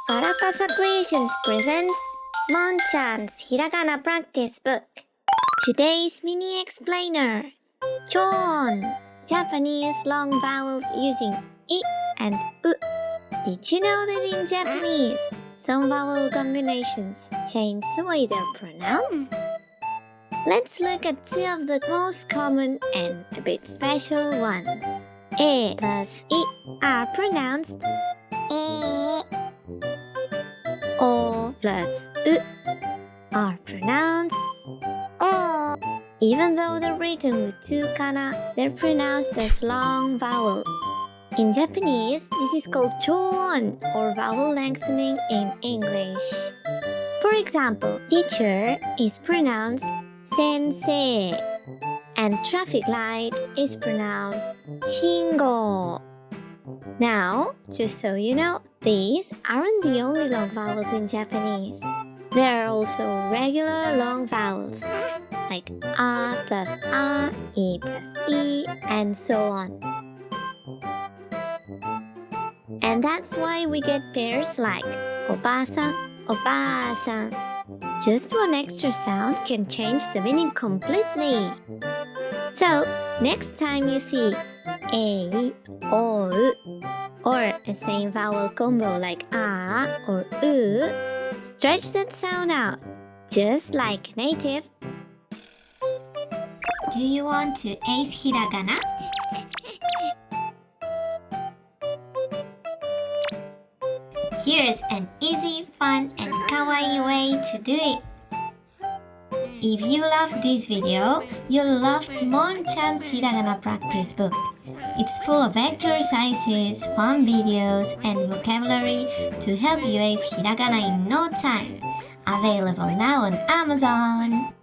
Karakasa Creations presents Monchan's Hiragana practice book. Today's mini explainer. ちょうおん Japanese long vowels using I and U. Did you know that in Japanese, some vowel combinations change the way they're pronounced? Let's look at two of the most common and a bit special ones. A plus I are pronounced E. O plus U are pronounced O. Even though they're written with two kana, they're pronounced as long vowels. In Japanese, this is called ちょうおん or vowel lengthening in English. For example, teacher is pronounced sensei and traffic light is pronounced 信号. Now, just so you know, these aren't the only long vowels in Japanese. There are also regular long vowels like a plus a, e plus e, and so on. And that's why we get pairs like おばあさん、おばあさん. Just one extra sound can change the meaning completely. So, next time you see えい、おう, or a same vowel combo like a or u, stretch that sound out, just like native. Do you want to ace Hiragana? Here's an easy, fun, and kawaii way to do it. If you loved this video, you'll love Monchan's Hiragana practice book. It's full of exercises, fun videos, and vocabulary to help you ace Hiragana in no time. Available now on Amazon.